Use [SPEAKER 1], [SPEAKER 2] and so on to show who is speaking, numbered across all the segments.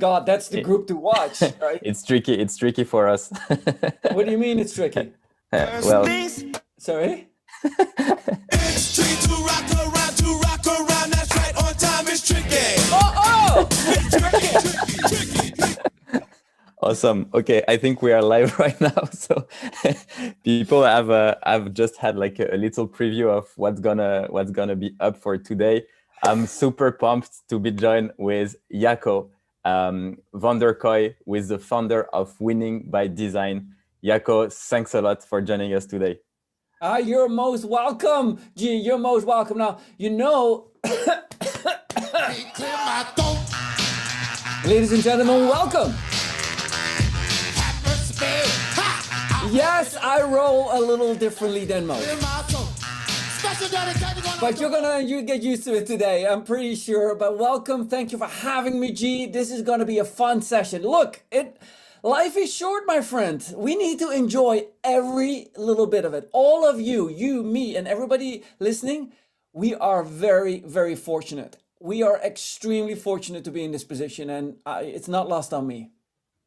[SPEAKER 1] God, that's the group to watch, right?
[SPEAKER 2] It's tricky. It's tricky for us.
[SPEAKER 1] What do you mean it's tricky?
[SPEAKER 2] Well,
[SPEAKER 1] Sorry?
[SPEAKER 3] It's tricky to rock around, that's right, on time is tricky.
[SPEAKER 1] Oh!
[SPEAKER 2] awesome. Okay, I think we are live right now. So people have just had like a little preview of what's gonna be up for today. I'm super pumped to be joined with Jacco van der Kooij, with the founder of Winning by Design. Jacco, thanks a lot for joining us today.
[SPEAKER 1] You're most welcome, G. You're most welcome. Now, ladies and gentlemen, welcome. Yes, I roll a little differently than most. But you get used to it today, I'm pretty sure. But welcome, thank you for having me, G. This is gonna be a fun session. Look, life is short, my friend. We need to enjoy every little bit of it. All of you, me, and everybody listening, we are very, very fortunate. We are extremely fortunate to be in this position, and it's not lost on me.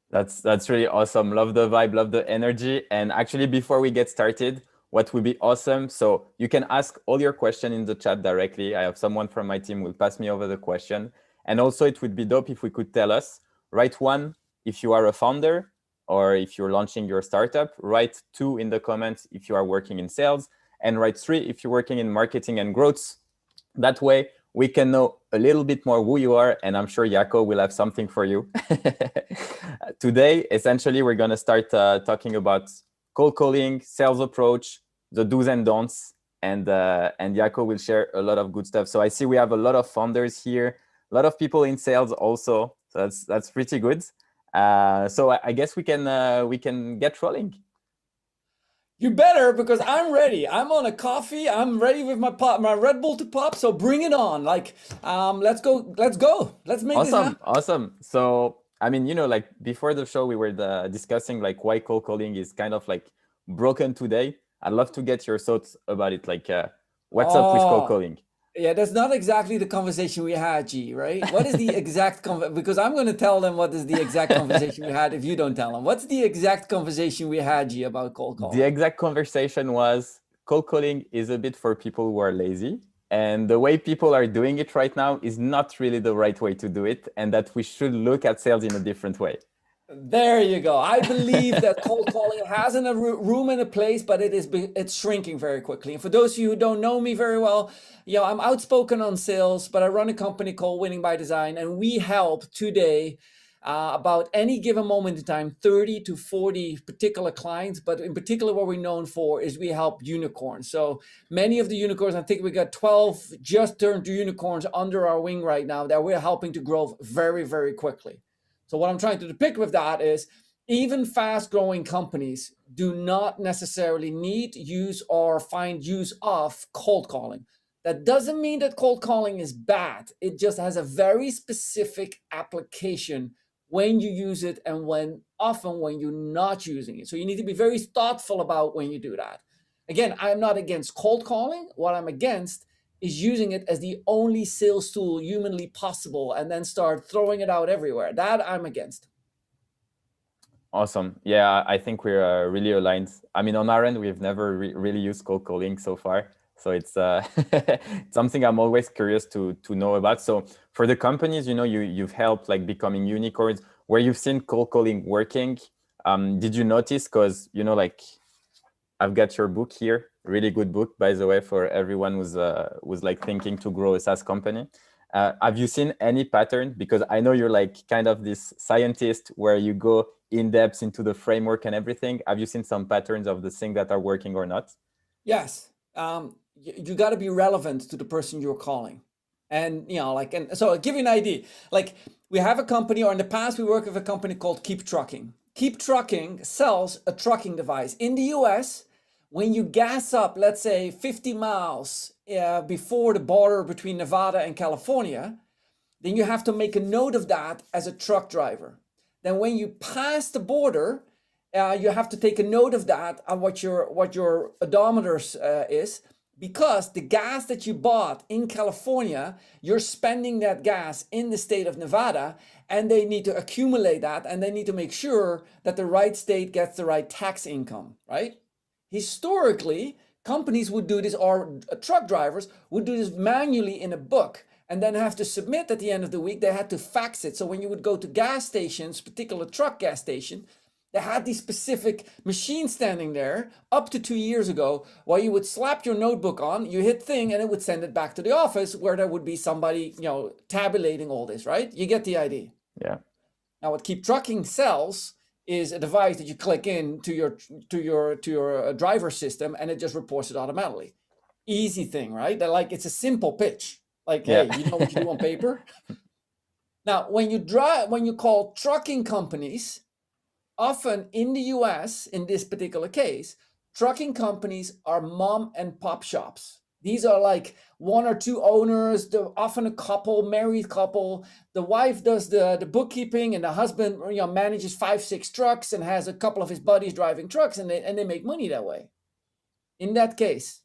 [SPEAKER 2] That's really awesome. Love the vibe, love the energy. And actually, before we get started, what would be awesome, so you can ask all your questions in the chat directly. I have someone from my team will pass me over the question. And also it would be dope if we could tell us, write one if you are a founder or if you're launching your startup, write 2 in the comments if you are working in sales, and write 3 if you're working in marketing and growth. That way we can know a little bit more who you are, and I'm sure Jacco will have something for you. Today, essentially, we're gonna start talking about cold calling, sales approach, the do's and don'ts, and Jacco will share a lot of good stuff. So I see we have a lot of founders here, a lot of people in sales also. So that's pretty good. So I guess we can get rolling.
[SPEAKER 1] You better, because I'm ready. I'm on a coffee. I'm ready with my Red Bull to pop. So bring it on. Like, let's go. Let's make this happen.
[SPEAKER 2] Awesome. So I mean, like before the show, we were discussing like why cold calling is kind of like broken today. I'd love to get your thoughts about it. Like, what's up with cold calling?
[SPEAKER 1] Yeah, that's not exactly the conversation we had, G, right? What is the exact because I'm going to tell them what is the exact conversation we had if you don't tell them. What's the exact conversation we had, G, about cold calling?
[SPEAKER 2] The exact conversation was cold calling is a bit for people who are lazy. And the way people are doing it right now is not really the right way to do it, and that we should look at sales in a different way.
[SPEAKER 1] There you go. I believe that cold calling has a room and a place, but it's shrinking very quickly. And for those of you who don't know me very well, I'm outspoken on sales, but I run a company called Winning by Design, and we help today about any given moment in time, 30 to 40 particular clients. But in particular, what we're known for is we help unicorns. So many of the unicorns, I think we got 12 just turned unicorns under our wing right now that we're helping to grow very, very quickly. So what I'm trying to depict with that is even fast growing companies do not necessarily need, use, or find use of cold calling. That doesn't mean that cold calling is bad. It just has a very specific application when you use it and often when you're not using it. So you need to be very thoughtful about when you do that. Again, I'm not against cold calling. What I'm against is using it as the only sales tool humanly possible and then start throwing it out everywhere. That I'm against.
[SPEAKER 2] Awesome. Yeah, I think we're really aligned. I mean, on our end, we've never really used cold calling so far. So it's something I'm always curious to know about. So for the companies, you've helped like becoming unicorns, where you've seen cold calling working. Did you notice? Because, like I've got your book here, really good book, by the way, for everyone who's like thinking to grow a SaaS company. Have you seen any pattern? Because I know you're like kind of this scientist where you go in depth into the framework and everything. Have you seen some patterns of the things that are working or not?
[SPEAKER 1] Yes. You got to be relevant to the person you're calling. And, and so I'll give you an idea. Like we have a company, or in the past, we worked with a company called Keep Trucking. Keep Trucking sells a trucking device. In the US, when you gas up, let's say 50 miles before the border between Nevada and California, then you have to make a note of that as a truck driver. Then when you pass the border, you have to take a note of that on what your odometer is, because the gas that you bought in California, you're spending that gas in the state of Nevada, and they need to accumulate that, and they need to make sure that the right state gets the right tax income, right? Historically, companies would do this, or truck drivers would do this manually in a book and then have to submit at the end of the week. They had to fax it. So when you would go to gas stations, particular truck gas station, they had these specific machines standing there up to 2 years ago, while you would slap your notebook on, you hit thing, and it would send it back to the office where there would be somebody, tabulating all this, right? You get the idea.
[SPEAKER 2] Yeah.
[SPEAKER 1] Now, what Keep Trucking sells is a device that you click in to your driver system, and it just reports it automatically. Easy thing, right? They're like, it's a simple pitch. Like, hey, you know what you do on paper? Now, when you call trucking companies, often in the US, in this particular case, trucking companies are mom and pop shops. These are like 1 or 2 owners, often a couple, married couple. The wife does the bookkeeping, and the husband manages 5, 6 trucks and has a couple of his buddies driving trucks, and they make money that way. In that case,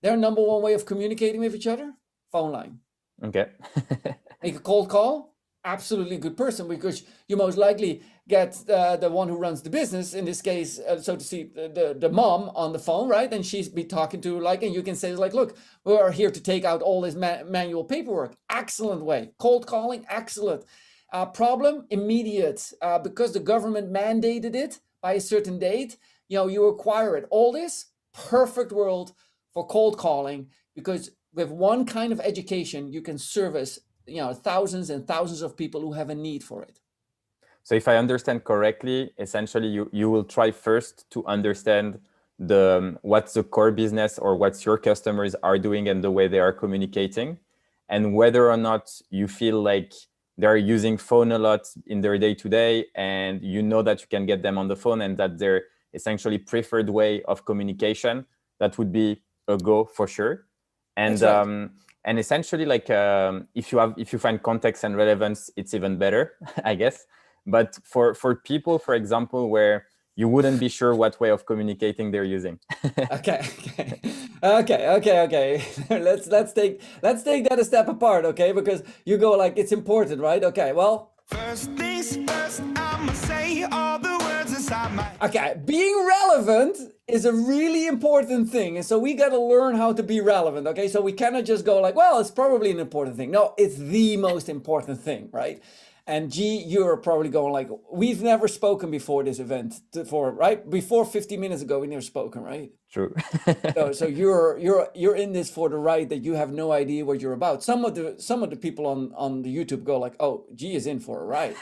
[SPEAKER 1] their number one way of communicating with each other, phone line.
[SPEAKER 2] Okay.
[SPEAKER 1] Make a cold call. Absolutely good person, because you most likely get the one who runs the business, in this case, so to see the mom on the phone, right? And she's be talking to and you can say look, we are here to take out all this manual paperwork. Excellent way. Cold calling, excellent. Problem, immediate, because the government mandated it by a certain date. You acquire it. All this, perfect world for cold calling, because with one kind of education, you can service thousands and thousands of people who have a need for it.
[SPEAKER 2] So if I understand correctly, essentially you will try first to understand what's the core business, or what your customers are doing and the way they are communicating, and whether or not you feel like they're using phone a lot in their day-to-day, and you know that you can get them on the phone, and that their essentially preferred way of communication, that would be a go for sure. And
[SPEAKER 1] right.
[SPEAKER 2] And essentially, if you find context and relevance, it's even better, I guess. But for people, for example, where you wouldn't be sure what way of communicating they're using.
[SPEAKER 1] Okay. let's take that a step apart, okay? Because you go it's important, right? Okay, well.
[SPEAKER 3] First things first, I'ma say all the words inside my...
[SPEAKER 1] Okay, being relevant is a really important thing. And so we got to learn how to be relevant, okay? So we cannot just go well, it's probably an important thing. No, it's the most important thing, right? And G, you're probably going we've never spoken before this event, right? Before 50 minutes ago, we never spoken, right?
[SPEAKER 2] True.
[SPEAKER 1] So you're in this for the ride that you have no idea what you're about. Some of the people on the YouTube go oh, G is in for a ride.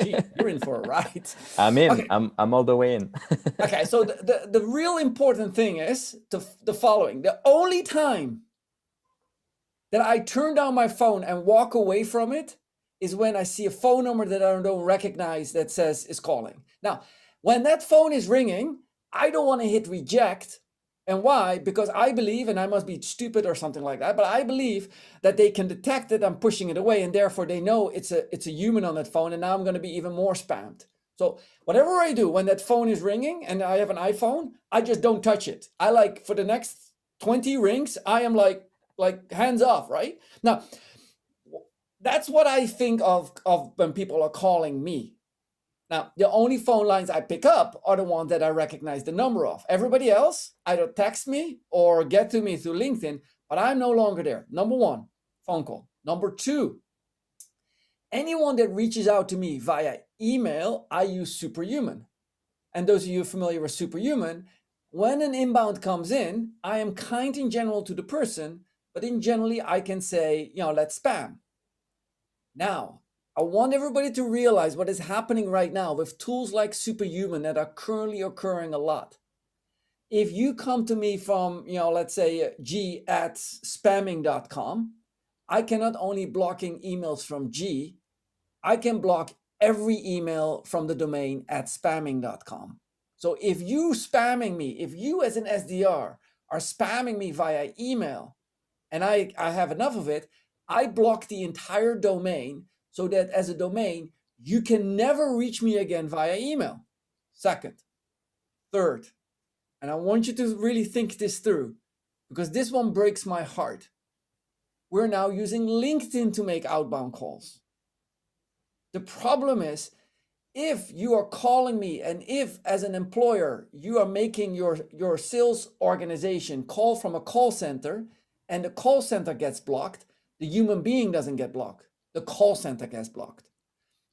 [SPEAKER 1] G, you're in for a ride.
[SPEAKER 2] I'm in.
[SPEAKER 1] Okay.
[SPEAKER 2] I'm all the way in.
[SPEAKER 1] Okay, so the real important thing is the following. The only time that I turn down my phone and walk away from it is when I see a phone number that I don't recognize that says is calling. Now, when that phone is ringing, I don't want to hit reject. And why? Because I believe, and I must be stupid or something like that, but I believe that they can detect that I'm pushing it away, and therefore they know it's a human on that phone, and now I'm going to be even more spammed. So whatever I do when that phone is ringing and I have an iPhone, I just don't touch it. I for the next 20 rings, I am like hands off, right? Now, that's what I think of when people are calling me. Now, the only phone lines I pick up are the ones that I recognize the number of. Everybody else either text me or get to me through LinkedIn, but I'm no longer there. Number one, phone call. Number two, anyone that reaches out to me via email, I use Superhuman. And those of you familiar with Superhuman, when an inbound comes in, I am kind in general to the person, but in generally I can say, let's spam. Now, I want everybody to realize what is happening right now with tools like Superhuman that are currently occurring a lot. If you come to me from, let's say g@spamming.com, I can not only blocking emails from G, I can block every email from the domain @spamming.com. So if you spamming me, if you as an SDR are spamming me via email, and I have enough of it, I block the entire domain so that as a domain, you can never reach me again via email. Second. Third, and I want you to really think this through, because this one breaks my heart. We're now using LinkedIn to make outbound calls. The problem is, if you are calling me and if as an employer, you are making your sales organization call from a call center and the call center gets blocked, the human being doesn't get blocked. The call center gets blocked.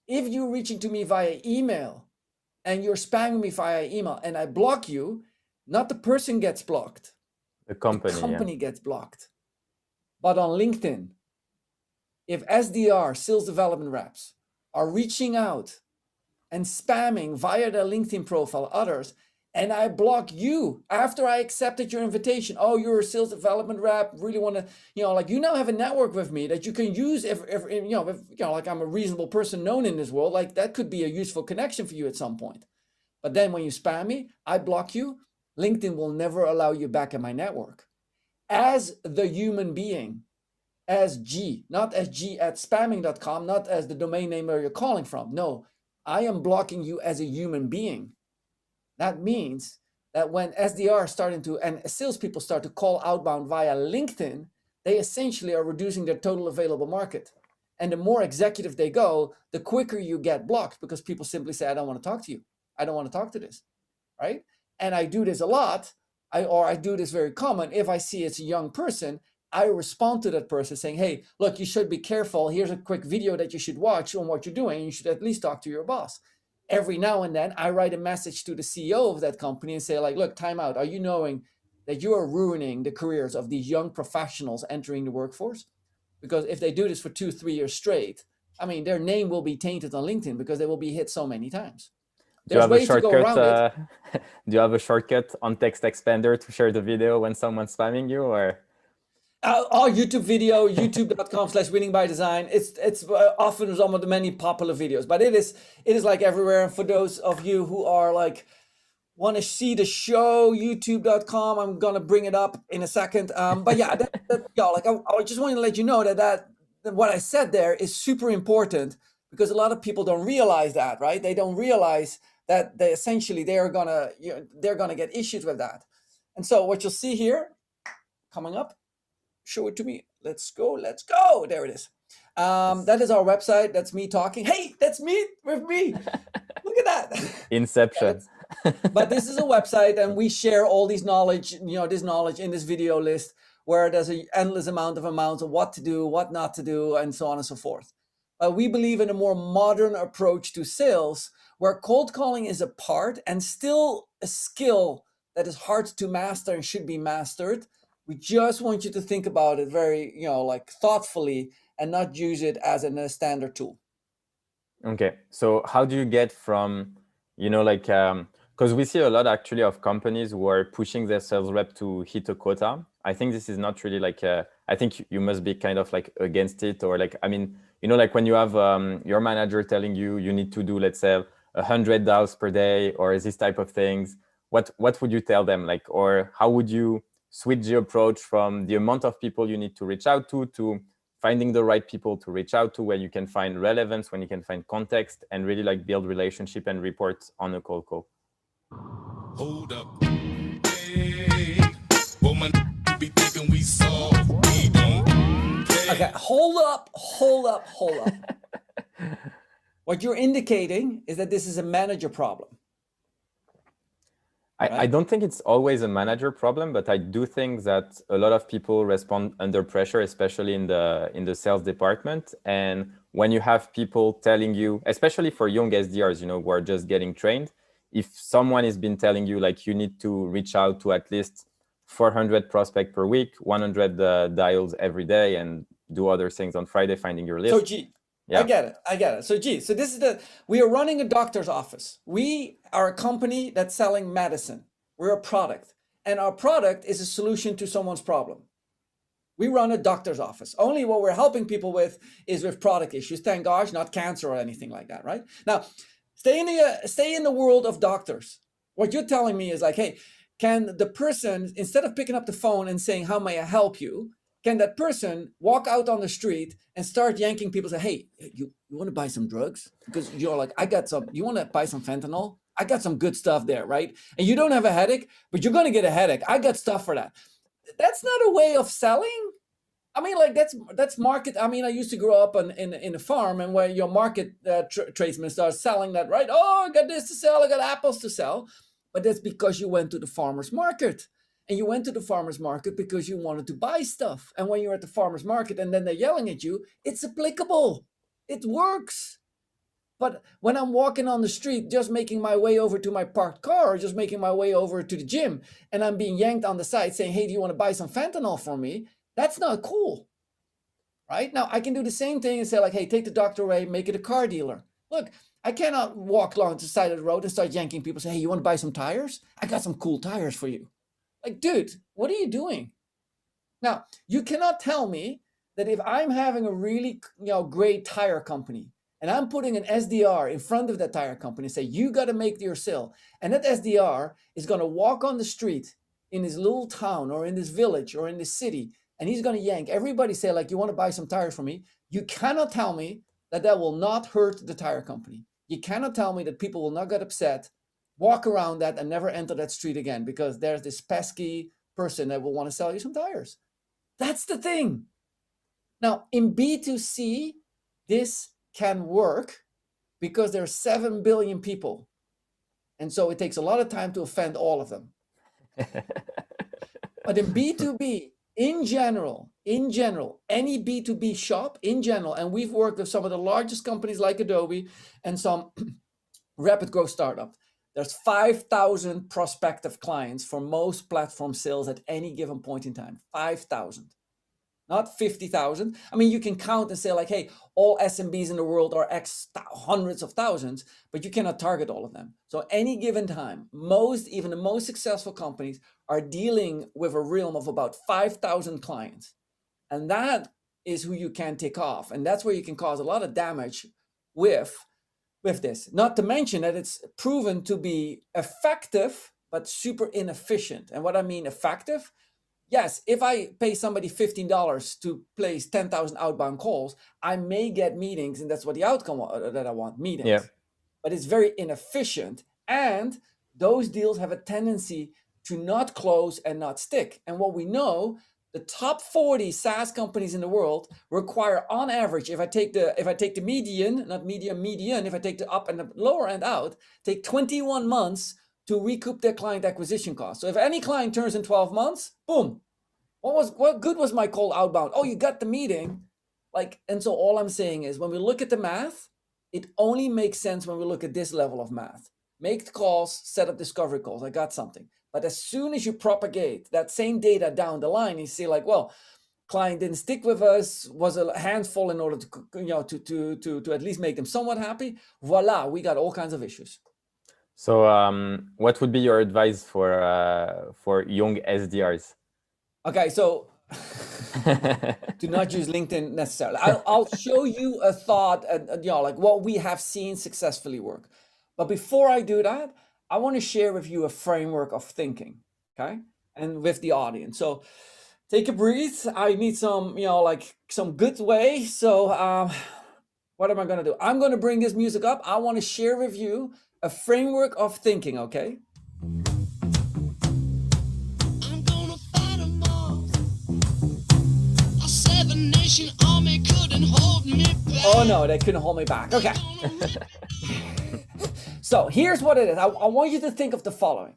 [SPEAKER 1] If you're reaching to me via email and you're spamming me via email and I block you, not the person gets blocked.
[SPEAKER 2] The company.
[SPEAKER 1] The company gets blocked. But on LinkedIn, if SDR, sales development reps, are reaching out and spamming via their LinkedIn profile others, and I block you after I accepted your invitation. Oh, you're a sales development rep, really want to, like you now have a network with me that you can use if like I'm a reasonable person known in this world, like that could be a useful connection for you at some point. But then when you spam me, I block you, LinkedIn will never allow you back in my network. As the human being, as G, not as g@spamming.com, not as the domain name where you're calling from. No, I am blocking you as a human being. That means that when SDR starting to and salespeople start to call outbound via LinkedIn, they essentially are reducing their total available market. And the more executive they go, the quicker you get blocked because people simply say, I don't want to talk to you. I don't want to talk to this, right? And I do this a lot, I do this very common. If I see it's a young person, I respond to that person saying, hey, look, you should be careful. Here's a quick video that you should watch on what you're doing. You should at least talk to your boss. Every now and then I write a message to the CEO of that company and say like, look, time out. Are you knowing that you are ruining the careers of these young professionals entering the workforce? Because if they do this for 2-3 years straight, I mean, their name will be tainted on LinkedIn because they will be hit so many times. There's ways to go around it.
[SPEAKER 2] Do you have a shortcut on Text Expander to share the video when someone's spamming you, or?
[SPEAKER 1] YouTube video, youtube.com/winning by design. It's often some of the many popular videos, but it is like everywhere. And for those of you who are like, want to see the show, youtube.com, I'm going to bring it up in a second. But yeah, I just want to let you know that what I said there is super important because a lot of people don't realize that, right? They don't realize that they're gonna get issues with that. And so what you'll see here coming up, show it to me. Let's go. There it is. That is our website. That's me talking. Hey, that's me with me. Look at that.
[SPEAKER 2] Inception.
[SPEAKER 1] But this is a website and we share all these knowledge, this knowledge in this video list where there's an endless amount of what to do, what not to do, and so on and so forth. We believe in a more modern approach to sales where cold calling is a part and still a skill that is hard to master and should be mastered. We just want you to think about it very, thoughtfully and not use it as a standard tool.
[SPEAKER 2] Okay. So how do you get from, because we see a lot actually of companies who are pushing their sales rep to hit a quota. I think this is not really I think you must be kind of like against it, or when you have your manager telling you need to do, let's say, 100 dials per day or this type of things, what would you tell them? Or how would you switch the approach from the amount of people you need to reach out to finding the right people to reach out to, where you can find relevance, when you can find context, and really build relationship and reports on a cold call?
[SPEAKER 3] Hold up. Hey, woman, be thinking we soft. We don't play.
[SPEAKER 1] Okay, hold up. What you're indicating is that this is a manager problem.
[SPEAKER 2] I don't think it's always a manager problem, but I do think that a lot of people respond under pressure, especially in the sales department. And when you have people telling you, especially for young SDRs, who are just getting trained, if someone has been telling you you need to reach out to at least 400 prospects per week, 100 dials every day, and do other things on Friday, finding your list.
[SPEAKER 1] So G, yeah. I get it. So G, so this is we are running a doctor's office. We are a company that's selling medicine. We're a product, and our product is a solution to someone's problem. We run a doctor's office. Only what we're helping people with is with product issues. Thank gosh, not cancer or anything like that, right? Now, stay in the world of doctors. What you're telling me is hey, can the person, instead of picking up the phone and saying, how may I help you? Can that person walk out on the street and start yanking people, say, hey, you want to buy some drugs? Because you're you want to buy some fentanyl? I got some good stuff there, right? And you don't have a headache, but you're going to get a headache. I got stuff for that. That's not a way of selling. I mean, like that's market. I mean, I used to grow up in a farm, and where your market tradesman starts selling that, right? Oh, I got this to sell. I got apples to sell. But that's because you went to the farmer's market, and you went to the farmer's market because you wanted to buy stuff. And when you're at the farmer's market, and then they're yelling at you, it's applicable. It works. But when I'm walking on the street, just making my way over to my parked car, or just making my way over to the gym, and I'm being yanked on the side saying, hey, do you want to buy some fentanyl from me? That's not cool, right? Now, I can do the same thing and say like, hey, take the doctor away, make it a car dealer. Look, I cannot walk along the side of the road and start yanking people, say, hey, you want to buy some tires? I got some cool tires for you. Like, dude, what are you doing? Now, you cannot tell me that if I'm having a really great tire company, and I'm putting an SDR in front of that tire company and say, you got to make your sale. And that SDR is going to walk on the street in this little town or in this village or in this city, and he's going to yank everybody, say like, you want to buy some tires from me? You cannot tell me that that will not hurt the tire company. You cannot tell me that people will not get upset, walk around that and never enter that street again because there's this pesky person that will want to sell you some tires. That's the thing. Now, in B2C, this can work because there are 7 billion people. And so it takes a lot of time to offend all of them. But in B2B, in general, any B2B shop in general, and we've worked with some of the largest companies like Adobe and some rapid growth startups, there's 5,000 prospective clients for most platform sales at any given point in time. 5,000. Not 50,000. I mean, you can count and say like, hey, all SMBs in the world are X hundreds of thousands, but you cannot target all of them. So any given time, even the most successful companies are dealing with a realm of about 5,000 clients. And that is who you can take off. And that's where you can cause a lot of damage with this. Not to mention that it's proven to be effective, but super inefficient. And what I mean effective, yes, if I pay somebody $15 to place 10,000 outbound calls, I may get meetings, and that's what the outcome that I want, meetings. Yeah. But it's very inefficient, and those deals have a tendency to not close and not stick. And what we know, the top 40 SaaS companies in the world require, on average, if I take the median, not median, if I take the up and the lower end out, take 21 months to recoup their client acquisition cost. So if any client turns in 12 months, boom. What good was my cold outbound? Oh, you got the meeting. And so all I'm saying is when we look at the math, it only makes sense when we look at this level of math. Make the calls, set up discovery calls. I got something. But as soon as you propagate that same data down the line, you see like, well, client didn't stick with us, was a handful in order to at least make them somewhat happy. Voila, we got all kinds of issues.
[SPEAKER 2] So what would be your advice for young SDRs?
[SPEAKER 1] Okay, so do not use LinkedIn necessarily. I'll show you a thought, like what we have seen successfully work. But before I do that, I want to share with you a framework of thinking, okay? And with the audience. So take a breath. I need some, some good way. So what am I going to do? I'm going to bring this music up. I want to share with you a framework of thinking, okay?
[SPEAKER 3] I'm gonna fight 'em all. A 7-nation army couldn't hold me back.
[SPEAKER 1] Oh no, they couldn't hold me back. Okay. So here's what it is. I want you to think of the following.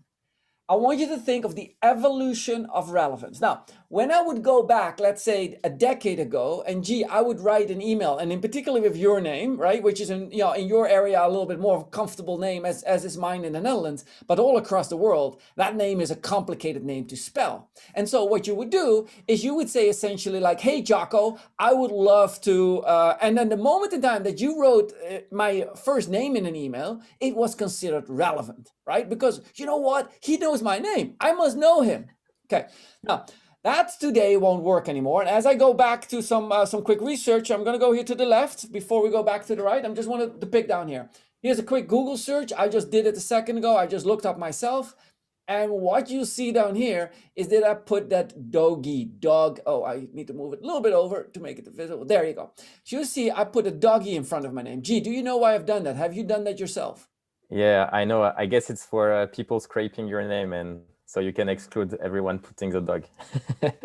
[SPEAKER 1] I want you to think of the evolution of relevance. Now, when I would go back, let's say a decade ago, and I would write an email, and in particular with your name, right, which is in your area a little bit more comfortable name as is mine in the Netherlands, but all across the world, that name is a complicated name to spell. And so what you would do is you would say essentially like, hey, Jacco, I would love to, and then the moment in time that you wrote my first name in an email, it was considered relevant, right? Because you know what? He knows my name. I must know him. Okay. Now, that today won't work anymore. And as I go back to some quick research, I'm going to go here to the left before we go back to the right. I'm just wanted to pick down here. Here's a quick Google search. I just did it a second ago. I just looked up myself. And what you see down here is that I put that dog. Oh, I need to move it a little bit over to make it visible. There you go. So you see, I put a doggy in front of my name. Do you know why I've done that? Have you done that yourself?
[SPEAKER 2] Yeah, I know. I guess it's for people scraping your name and So you can exclude everyone putting the dog.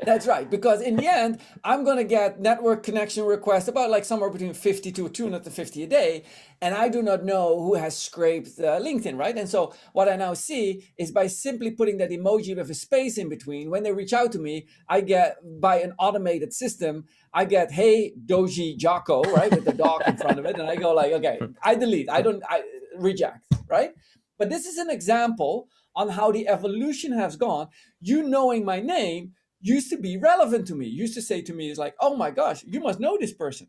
[SPEAKER 1] That's right, because in the end, I'm going to get network connection requests about like somewhere between 50 to 250 a day. And I do not know who has scraped LinkedIn, right? And so what I now see is by simply putting that emoji with a space in between, when they reach out to me, I get by an automated system, I get, hey, Doji Jacco, right? With the dog in front of it. And I go like, okay, I delete, I reject, right? But this is an example on how the evolution has gone. You knowing my name used to be relevant to me. Used to say to me, is like, oh my gosh, you must know this person.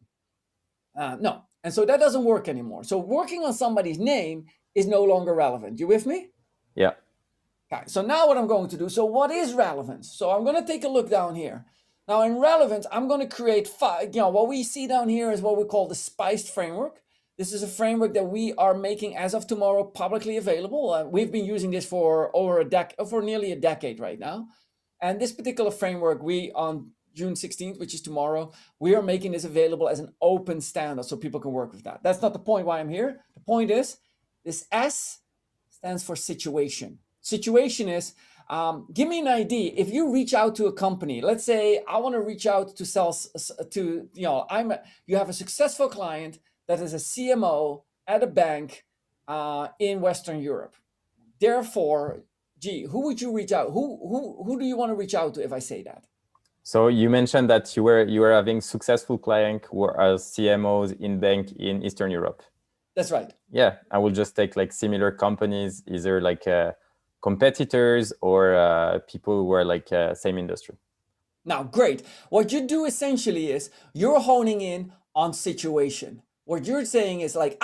[SPEAKER 1] No. And so that doesn't work anymore. So working on somebody's name is no longer relevant. You with me?
[SPEAKER 2] Yeah.
[SPEAKER 1] Okay. So now what I'm going to do, so what is relevance? So I'm going to take a look down here. Now in relevance, I'm going to create what we see down here is what we call the spiced framework. This is a framework that we are making as of tomorrow publicly available. We've been using this for for nearly a decade right now. And this particular framework, we on June 16th, which is tomorrow, we are making this available as an open standard so people can work with that. That's not the point why I'm here. The point is this S stands for situation. Situation is, give me an idea. If you reach out to a company, let's say I want to reach out to sell to, you have a successful client that is a CMO at a bank in Western Europe. Therefore, who would you reach out? Who do you want to reach out to if I say that?
[SPEAKER 2] So you mentioned that you were having successful clients who are CMOs in bank in Eastern Europe.
[SPEAKER 1] That's right.
[SPEAKER 2] Yeah, I will just take like similar companies, either like competitors or people who are like same industry.
[SPEAKER 1] Now, great. What you do essentially is you're honing in on situation. What you're saying is like,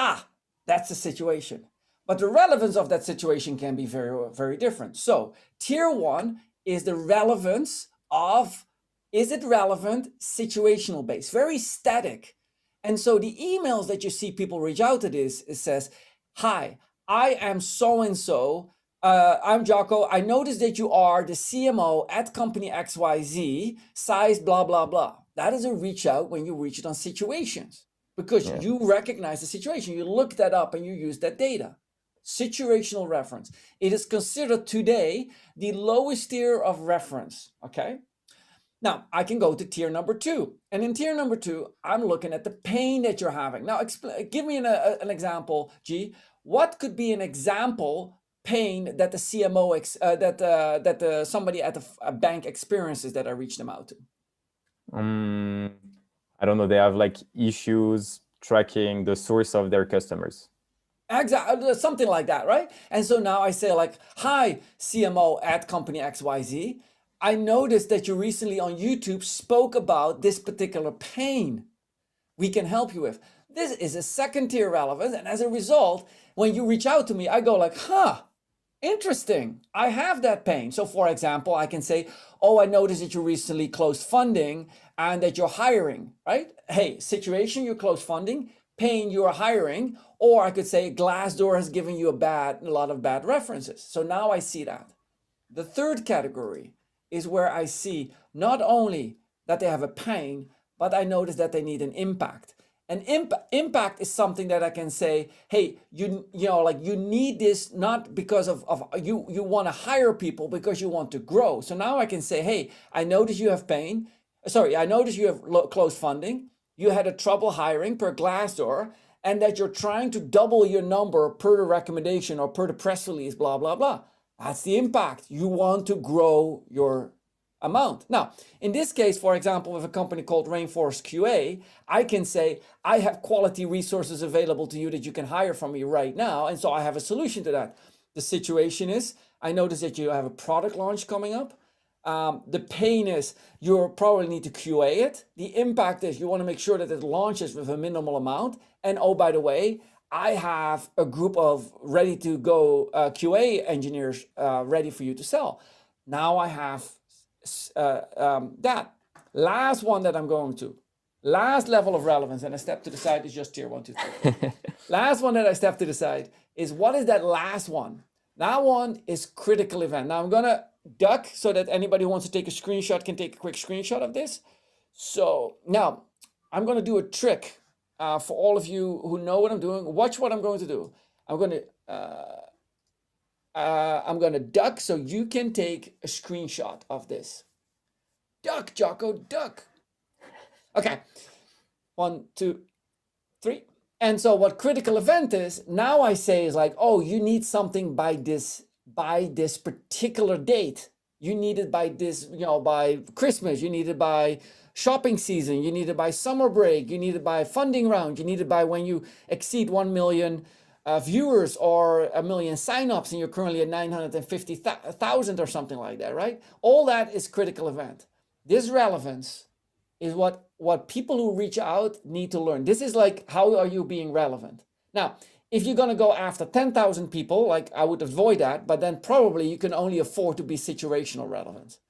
[SPEAKER 1] that's the situation. But the relevance of that situation can be very, very different. So tier 1 is the relevance of, is it relevant, situational based, very static. And so the emails that you see people reach out to this, it says, hi, I am so-and-so. I'm Jacco. I noticed that you are the CMO at company XYZ, size blah, blah, blah. That is a reach out when you reach it on situations because you recognize the situation. You look that up and you use that data. Situational reference. It is considered today the lowest tier of reference, okay? Now, I can go to tier number 2. And in tier number 2, I'm looking at the pain that you're having. Now, give me an example, G. What could be an example pain that the CMO, somebody at a bank experiences that I reach them out to?
[SPEAKER 2] I don't know. They have like issues tracking the source of their customers.
[SPEAKER 1] Exactly, something like that, right? And so now I say like, hi, CMO at company XYZ. I noticed that you recently on YouTube spoke about this particular pain we can help you with. This is a second tier relevance. And as a result, when you reach out to me, I go like, interesting. I have that pain. So for example, I can say, I noticed that you recently closed funding and that you're hiring, right? Hey, situation, you closed funding. Pain, you are hiring. Or I could say Glassdoor has given you a lot of bad references. So now I see that. The third category is where I see not only that they have a pain, but I notice that they need an impact. An impact is something that I can say, hey, you need this not because of you want to hire people because you want to grow. So now I can say, hey, I notice you have pain. Sorry, I notice you have closed funding. You had a trouble hiring per Glassdoor, and that you're trying to double your number per the recommendation or per the press release, blah, blah, blah. That's the impact. You want to grow your amount. Now, in this case, for example, with a company called Rainforest QA, I can say, I have quality resources available to you that you can hire from me right now. And so I have a solution to that. The situation is, I notice that you have a product launch coming up. The pain is you probably need to QA it. The impact is you want to make sure that it launches with a minimal amount. And oh, by the way, I have a group of ready to go QA engineers ready for you to sell. Now I have that. Last one that I'm going to. Last level of relevance, and I step to the side is just tier 1, 2, 3. Last one that I step to the side is what is that last one? That one is critical event. Now I'm going to duck so that anybody who wants to take a screenshot can take a quick screenshot of this. So now I'm going to do a trick for all of you who know what I'm doing. Watch what I'm going to do. I'm going to I'm going to duck so you can take a screenshot of this. Duck, Jacco, duck. Okay. 1, 2, 3. And so what critical event is, now I say is like, oh, you need something by this particular date. You need it by this, by Christmas, you need it by shopping season, you need it by summer break, you need it by funding round, you need it by when you exceed 1 million viewers or 1 million signups and you're currently at 950,000 or something like that, right? All that is critical event. This relevance is what people who reach out need to learn. This is like, how are you being relevant? Now, if you're going to go after 10,000 people, like I would avoid that, but then probably you can only afford to be situational relevant.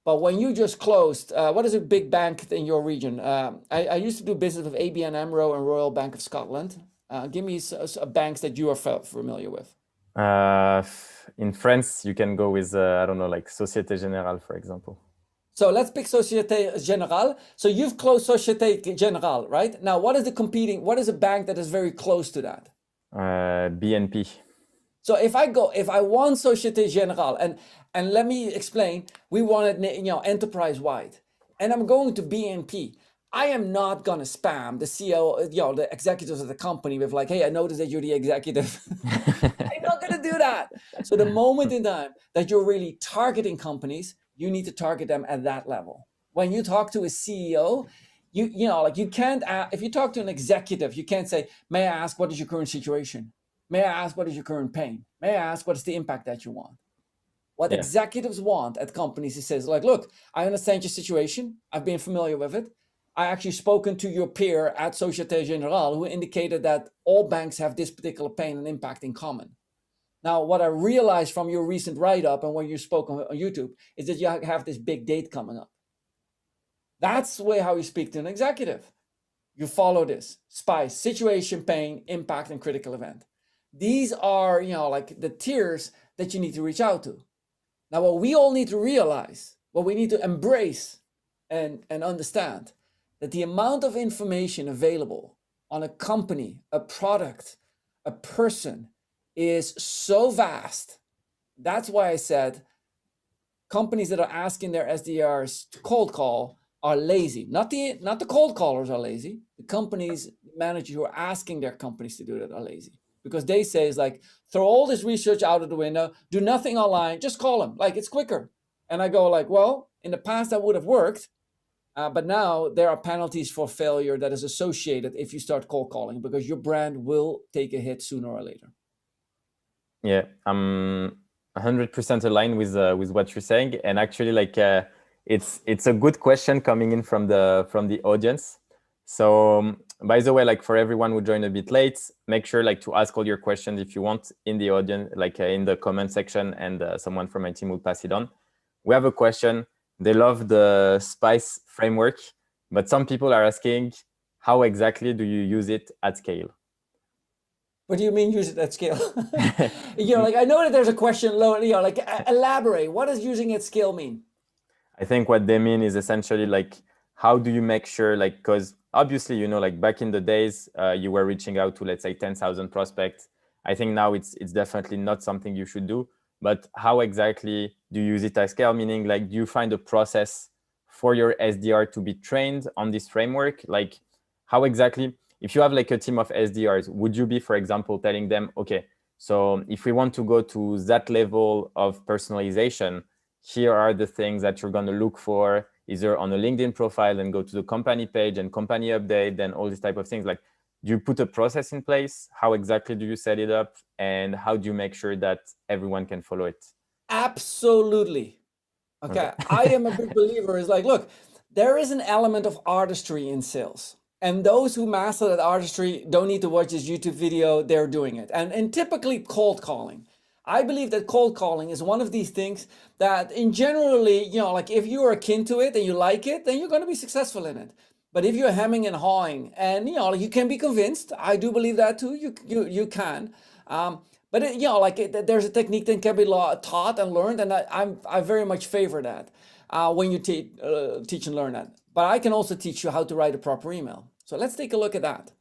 [SPEAKER 1] But when you just closed, what is a big bank in your region? I used to do business with ABN AMRO and Royal Bank of Scotland. Give me banks that you are familiar with.
[SPEAKER 2] In France, you can go with, I don't know, like Société Générale, for example.
[SPEAKER 1] So let's pick Société Générale. So you've closed Société Générale, right? Now, what is a bank that is very close to that?
[SPEAKER 2] BNP.
[SPEAKER 1] So if I want Société Générale, and let me explain, we want it, enterprise-wide, and I'm going to BNP, I am not gonna spam the CEO, the executives of the company with like, hey, I noticed that you're the executive. I'm not gonna do that. So the moment in time that you're really targeting companies, you need to target them at that level. When you talk to a CEO, you can't, if you talk to an executive, you can't say, may I ask, what is your current situation? May I ask, what is your current pain? May I ask, what is the impact that you want? What executives want at companies, he says, like, look, I understand your situation. I've been familiar with it. I actually spoken to your peer at Société Générale who indicated that all banks have this particular pain and impact in common. Now, what I realized from your recent write-up and when you spoke on YouTube is that you have this big date coming up. That's the way how you speak to an executive. You follow this: SPICE, situation, pain, impact, and critical event. These are, like the tiers that you need to reach out to. Now, what we all need to realize, what we need to embrace and understand, that the amount of information available on a company, a product, a person is so vast. That's why I said companies that are asking their SDRs to cold call are lazy. Not the cold callers are lazy. The companies managers who are asking their companies to do that are lazy. Because they say it's like, throw all this research out of the window, do nothing online, just call them, like it's quicker. And I go like, well, in the past that would have worked, but now there are penalties for failure that is associated if you start cold calling, because your brand will take a hit sooner or later.
[SPEAKER 2] Yeah, I'm 100% aligned with what you're saying, and actually, like, it's a good question coming in from the audience. So, by the way, like for everyone who joined a bit late, make sure like to ask all your questions if you want in the audience, like in the comment section, and someone from my team will pass it on. We have a question. They love the SPICE framework, but some people are asking, how exactly do you use it at scale?
[SPEAKER 1] What do you mean use it at scale? Like I know that there's a question low, like elaborate. What does using at scale mean?
[SPEAKER 2] I think what they mean is essentially like, how do you make sure, like, because obviously, like back in the days, you were reaching out to, let's say, 10,000 prospects. I think now it's definitely not something you should do. But how exactly do you use it at scale? Meaning, like, do you find a process for your SDR to be trained on this framework? Like, how exactly, if you have like a team of SDRs, would you be, for example, telling them, okay, so if we want to go to that level of personalization, here are the things that you're going to look for, either on a LinkedIn profile and go to the company page and company update and all these type of things. Like, do you put a process in place? How exactly do you set it up? And how do you make sure that everyone can follow it?
[SPEAKER 1] Absolutely. Okay. I am a big believer is like, look, there is an element of artistry in sales. And those who master that artistry don't need to watch this YouTube video, they're doing it. And typically cold calling. I believe that cold calling is one of these things that in generally, like if you are akin to it and you like it, then you're going to be successful in it. But if you're hemming and hawing and, you can be convinced, I do believe that too, you can. But there's a technique that can be taught and learned, and I very much favor that when you teach and learn that. But I can also teach you how to write a proper email. So let's take a look at that.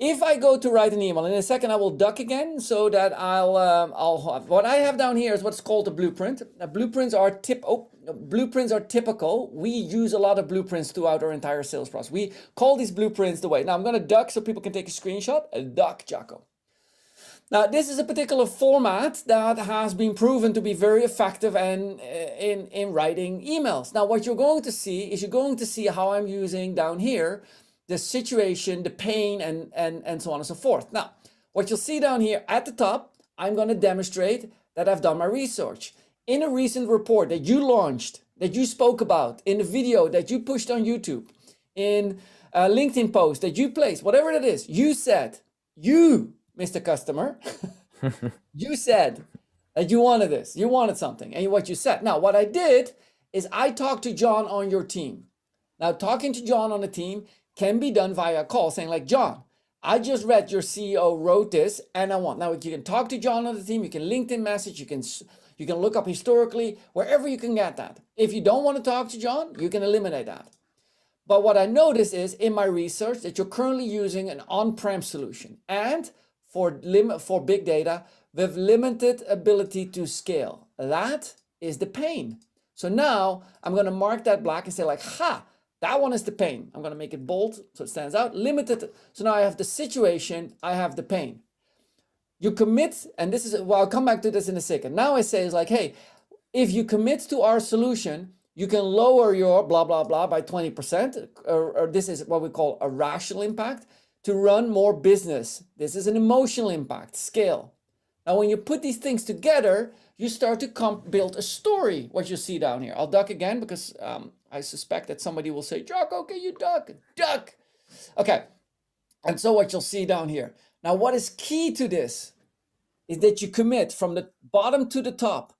[SPEAKER 1] If I go to write an email, in a second I will duck again so that I'll have, what I have down here is what's called a blueprint. Now, blueprints are typical. We use a lot of blueprints throughout our entire sales process. We call these blueprints the way. Now I'm going to duck so people can take a screenshot. A duck, Jacco. Now this is a particular format that has been proven to be very effective and in writing emails. Now what you're going to see is how I'm using down here the situation, the pain, and so on and so forth. Now, what you'll see down here at the top, I'm going to demonstrate that I've done my research. In a recent report that you launched, that you spoke about, in a video that you pushed on YouTube, in a LinkedIn post that you placed, whatever it is, you said, you, Mr. Customer, you said that you wanted this, you wanted something, and what you said. Now, what I did is I talked to John on your team. Now, talking to John on the team can be done via call, saying like, John, I just read your CEO wrote this and I want. Now you can talk to John on the team, you can LinkedIn message, you can look up historically, wherever you can get that. If you don't want to talk to John, you can eliminate that. But what I noticed is in my research that you're currently using an on-prem solution and for big data with limited ability to scale. That is the pain. So now I'm going to mark that black and say like, ha, that one is the pain. I'm going to make it bold so it stands out. Limited. So now I have the situation, I have the pain. You commit, and this is, well, I'll come back to this in a second. Now I say is like, hey, if you commit to our solution, you can lower your blah, blah, blah by 20%, or this is what we call a rational impact, to run more business. This is an emotional impact, scale. Now, when you put these things together, you start to build a story, what you see down here. I'll duck again because I suspect that somebody will say, Jacco, okay, you duck. Okay, and so what you'll see down here. Now, what is key to this is that you commit from the bottom to the top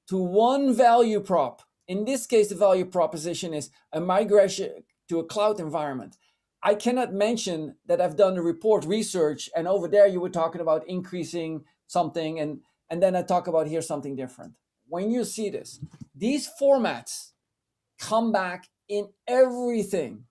[SPEAKER 1] to one value prop. In this case, the value proposition is a migration to a cloud environment. I cannot mention that I've done the report research and over there you were talking about increasing something and then I talk about here something different. When you see this, these formats come back in everything.